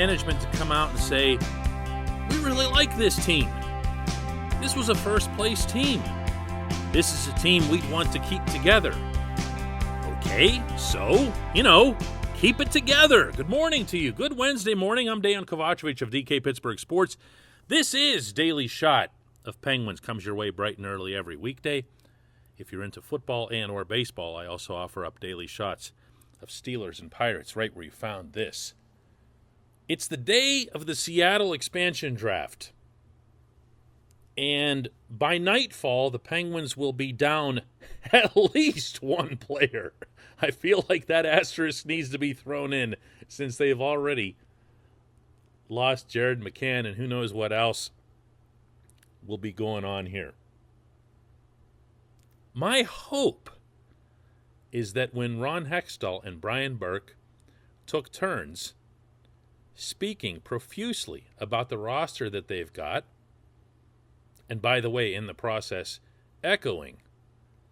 management to come out and say, we really like this team. This was a first-place team. This is a team we'd want to keep together. Okay, so, keep it together. Good morning to you. Good Wednesday morning. I'm Dejan Kovacevic of DK Pittsburgh Sports. This is Daily Shot of Penguins. Comes your way bright and early every weekday. If you're into football and or baseball, I also offer up daily shots of Steelers and Pirates right where you found this. It's the day of the Seattle expansion draft. And by nightfall, the Penguins will be down at least one player. I feel like that asterisk needs to be thrown in since they've already lost Jared McCann and who knows what else will be going on here. My hope is that when Ron Hextall and Brian Burke took turns speaking profusely about the roster that they've got, and by the way, in the process, echoing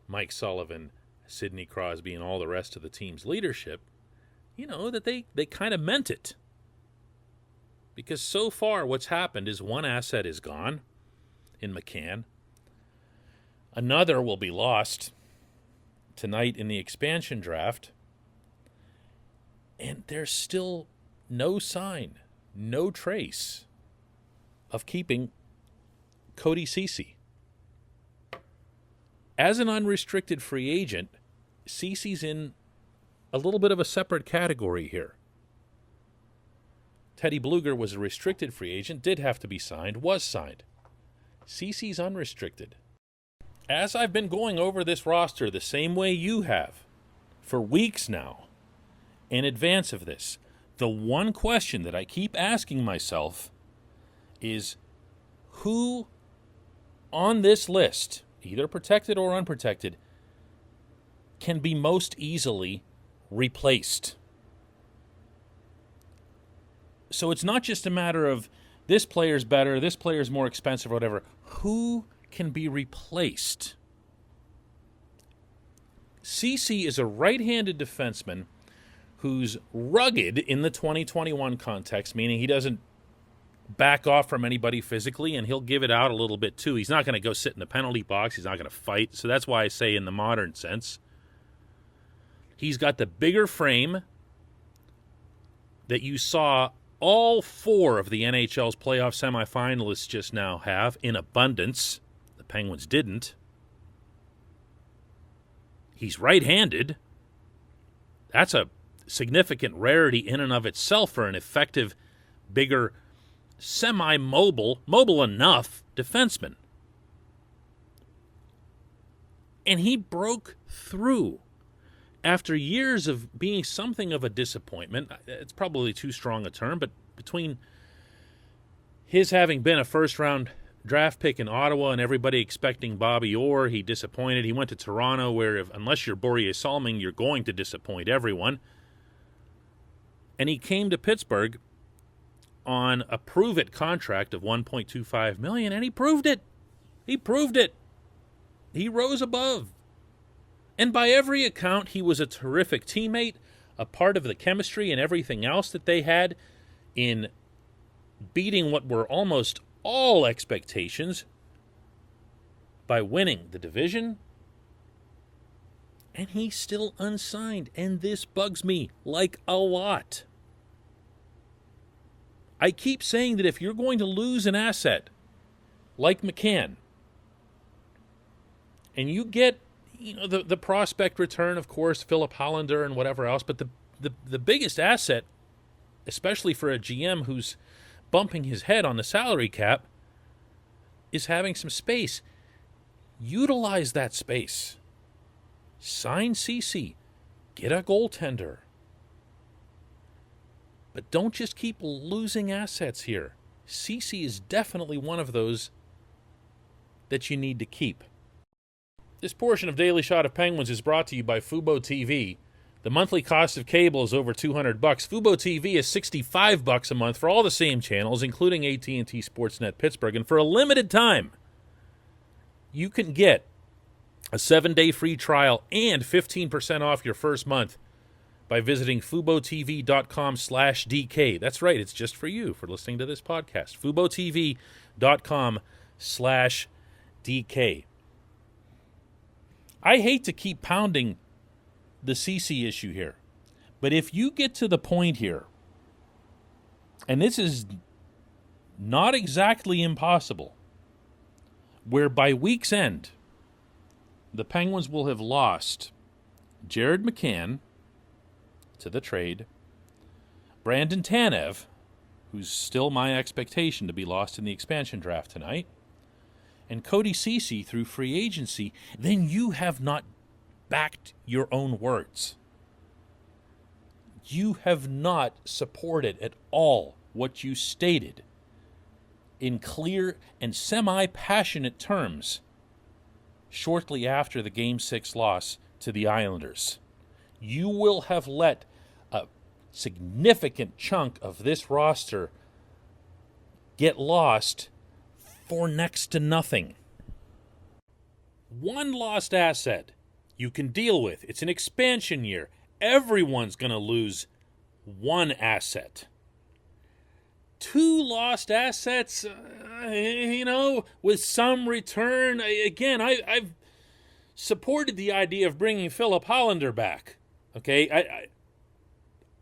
Mike Sullivan, Sidney Crosby, and all the rest of the team's leadership, that they kind of meant it. Because so far what's happened is one asset is gone in McCann. Another will be lost tonight in the expansion draft. And there's still no sign, no trace of keeping Cody Ceci. As an unrestricted free agent, Ceci's in a little bit of a separate category here. Teddy Bluger was a restricted free agent, did have to be signed, was signed. Ceci's unrestricted. As I've been going over this roster the same way you have for weeks now, in advance of this, the one question that I keep asking myself is who on this list, either protected or unprotected, can be most easily replaced? So it's not just a matter of this player's better, this player's more expensive, or whatever. Who can be replaced? Ceci is a right-handed defenseman who's rugged in the 2021 context, meaning he doesn't back off from anybody physically, and he'll give it out a little bit too. He's not going to go sit in the penalty box. He's not going to fight. So that's why I say in the modern sense. He's got the bigger frame that you saw all four of the NHL's playoff semifinalists just now have in abundance. The Penguins didn't. He's right-handed. That's a significant rarity in and of itself for an effective, bigger, mobile enough defenseman. And he broke through after years of being something of a disappointment. It's probably too strong a term, but between his having been a first-round draft pick in Ottawa and everybody expecting Bobby Orr, he disappointed. He went to Toronto where, unless you're Borje Salming, you're going to disappoint everyone. And he came to Pittsburgh on a prove-it contract of $1.25 million, and he proved it. He proved it. He rose above. And by every account, he was a terrific teammate, a part of the chemistry and everything else that they had in beating what were almost all expectations by winning the division. And he's still unsigned, and this bugs me like a lot. I keep saying that if you're going to lose an asset like McCann, and you get the prospect return, of course, Philip Hollander and whatever else, but the biggest asset, especially for a GM who's bumping his head on the salary cap, is having some space. Utilize that space. Sign Ceci. Get a goaltender. But don't just keep losing assets here. Ceci is definitely one of those that you need to keep. This portion of Daily Shot of Penguins is brought to you by Fubo TV. The monthly cost of cable is over $200. Fubo TV is $65 a month for all the same channels, including AT&T Sportsnet Pittsburgh. And for a limited time, you can get a 7-day free trial and 15% off your first month by visiting FuboTV.com/DK. That's right, it's just for you for listening to this podcast. FuboTV.com/DK. I hate to keep pounding the CC issue here, but if you get to the point here, and this is not exactly impossible, where by week's end, the Penguins will have lost Jared McCann to the trade, Brandon Tanev, who's still my expectation to be lost in the expansion draft tonight, and Cody Ceci through free agency, then you have not backed your own words. You have not supported at all what you stated in clear and semi-passionate terms shortly after the Game 6 loss to the Islanders. You will have let a significant chunk of this roster get lost for next to nothing. One lost asset you can deal with. It's an expansion year. Everyone's going to lose one asset. Two lost assets, with some return. Again, I've supported the idea of bringing Philip Hollander back. Okay,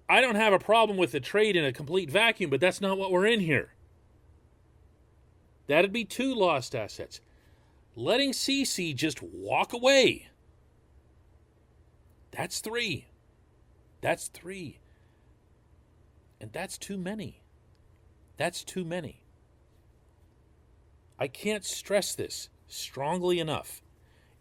I don't have a problem with the trade in a complete vacuum, but that's not what we're in here. That'd be two lost assets. Letting CC just walk away. That's three. That's three. And that's too many. That's too many. I can't stress this strongly enough.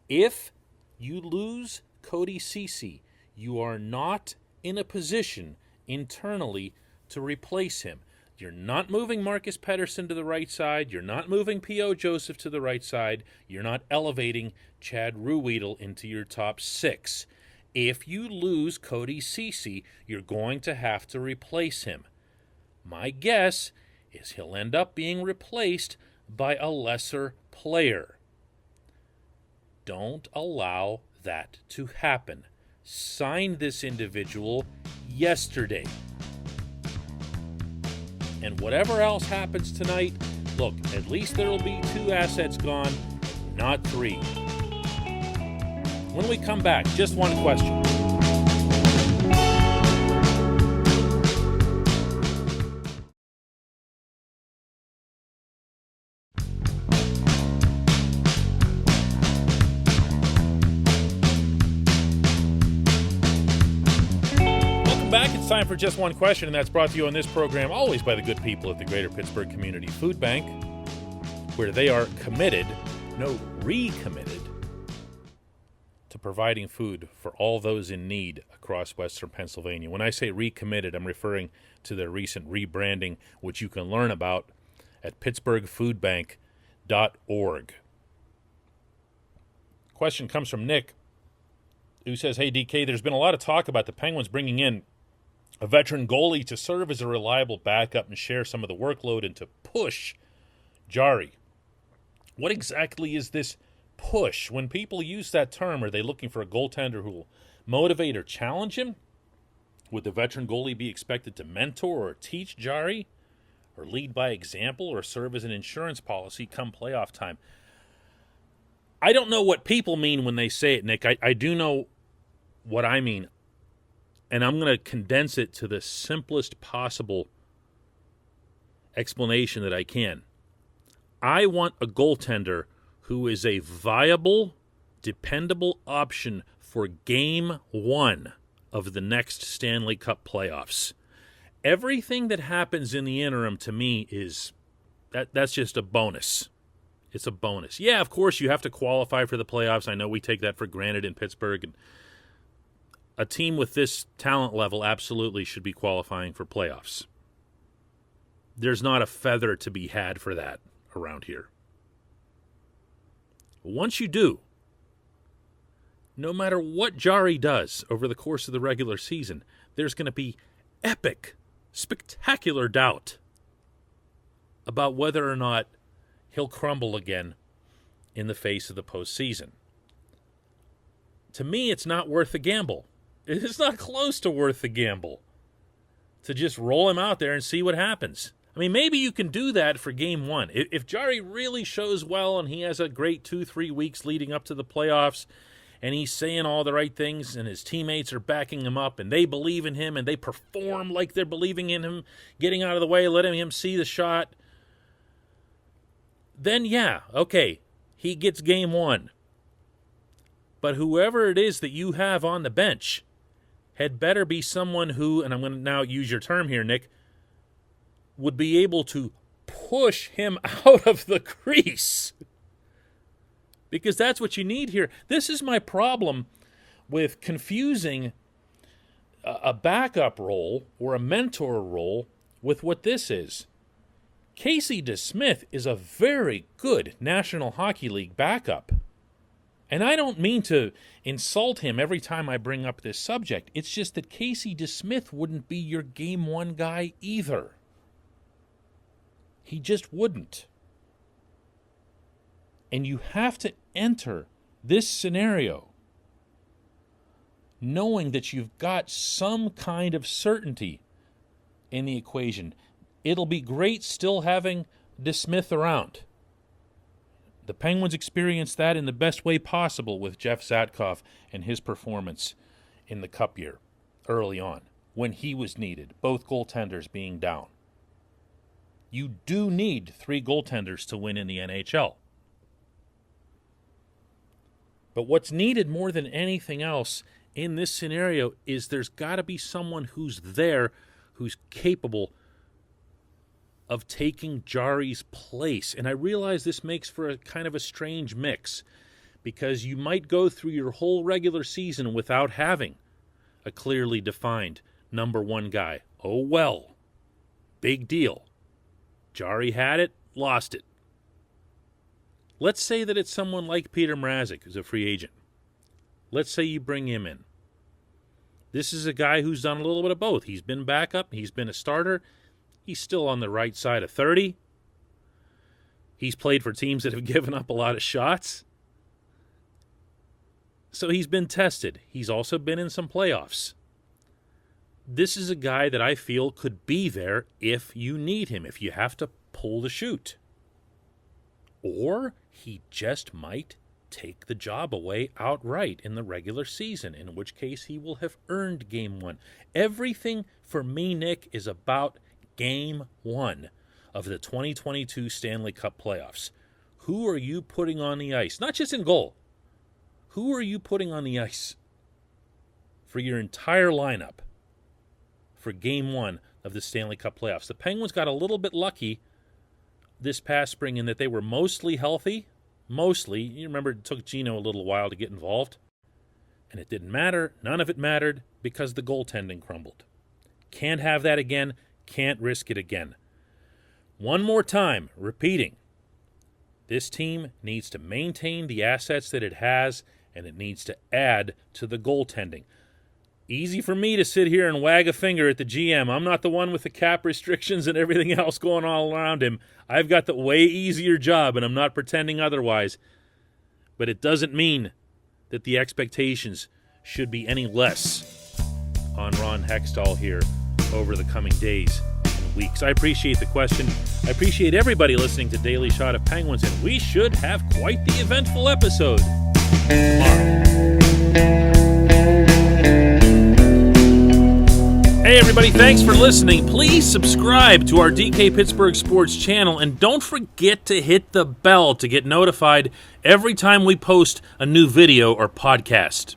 If you lose Cody Ceci, you are not in a position internally to replace him. You're not moving Marcus Pettersson to the right side. You're not moving P.O. Joseph to the right side. You're not elevating Chad Ruhwedel into your top six. If you lose Cody Ceci, you're going to have to replace him. My guess is he'll end up being replaced by a lesser player. Don't allow that to happen. Sign this individual yesterday. And whatever else happens tonight, look, at least there will be two assets gone, not three. When we come back, just one question. It's time for Just One Question, and that's brought to you on this program always by the good people at the Greater Pittsburgh Community Food Bank, where they are recommitted to providing food for all those in need across Western Pennsylvania. When I say recommitted, I'm referring to their recent rebranding, which you can learn about at pittsburghfoodbank.org. Question comes from Nick, who says, "Hey, DK, there's been a lot of talk about the Penguins bringing in a veteran goalie to serve as a reliable backup and share some of the workload and to push Jari. What exactly is this push? When people use that term, are they looking for a goaltender who will motivate or challenge him? Would the veteran goalie be expected to mentor or teach Jari, or lead by example, or serve as an insurance policy come playoff time?" I don't know what people mean when they say it, Nick. I do know what I mean. And I'm going to condense it to the simplest possible explanation that I can. I want a goaltender who is a viable, dependable option for Game 1 of the next Stanley Cup playoffs. Everything that happens in the interim, to me, is that's just a bonus. It's a bonus. Yeah, of course, you have to qualify for the playoffs. I know we take that for granted in Pittsburgh, and a team with this talent level absolutely should be qualifying for playoffs. There's not a feather to be had for that around here. Once you do, no matter what Jari does over the course of the regular season, there's going to be epic, spectacular doubt about whether or not he'll crumble again in the face of the postseason. To me, it's not worth the gamble. It's not close to worth the gamble to just roll him out there and see what happens. I mean, maybe you can do that for game one. If Jari really shows well and he has a great 2-3 weeks leading up to the playoffs and he's saying all the right things and his teammates are backing him up and they believe in him and they perform like they're believing in him, getting out of the way, letting him see the shot, then yeah, okay, he gets game one. But whoever it is that you have on the bench had better be someone who, and I'm going to now use your term here, Nick, would be able to push him out of the crease. Because that's what you need here. This is my problem with confusing a backup role or a mentor role with what this is. Casey DeSmith is a very good National Hockey League backup. And I don't mean to insult him every time I bring up this subject. It's just that Casey DeSmith wouldn't be your game one guy either. He just wouldn't. And you have to enter this scenario knowing that you've got some kind of certainty in the equation. It'll be great still having DeSmith around. The Penguins experienced that in the best way possible with Jeff Zatkoff and his performance in the Cup year early on when he was needed, both goaltenders being down. You do need 3 goaltenders to win in the NHL. But what's needed more than anything else in this scenario is there's got to be someone who's there, who's capable of taking Jari's place. And I realize this makes for a kind of a strange mix because you might go through your whole regular season without having a clearly defined number one guy. Oh well, big deal. Jari had it, lost it. Let's say that it's someone like Peter Mrazek, who's a free agent. Let's say you bring him in. This is a guy who's done a little bit of both. He's been backup, he's been a starter, he's still on the right side of 30. He's played for teams that have given up a lot of shots. So he's been tested. He's also been in some playoffs. This is a guy that I feel could be there if you need him, if you have to pull the chute. Or he just might take the job away outright in the regular season, in which case he will have earned game one. Everything for me, Nick, is about game one of the 2022 Stanley Cup playoffs. Who are you putting on the ice? Not just in goal. Who are you putting on the ice for your entire lineup for game one of the Stanley Cup playoffs? The Penguins got a little bit lucky this past spring in that they were mostly healthy. Mostly. You remember it took Gino a little while to get involved. And it didn't matter. None of it mattered because the goaltending crumbled. Can't have that again. Can't risk it again. One more time, repeating. This team needs to maintain the assets that it has, and it needs to add to the goaltending. Easy for me to sit here and wag a finger at the GM. I'm not the one with the cap restrictions and everything else going all around him. I've got the way easier job, and I'm not pretending otherwise. But it doesn't mean that the expectations should be any less on Ron Hextall here over the coming days and weeks. I appreciate the question. I appreciate everybody listening to Daily Shot of Penguins, and we should have quite the eventful episode tomorrow. Hey everybody, thanks for listening. Please subscribe to our DK Pittsburgh Sports channel and don't forget to hit the bell to get notified every time we post a new video or podcast.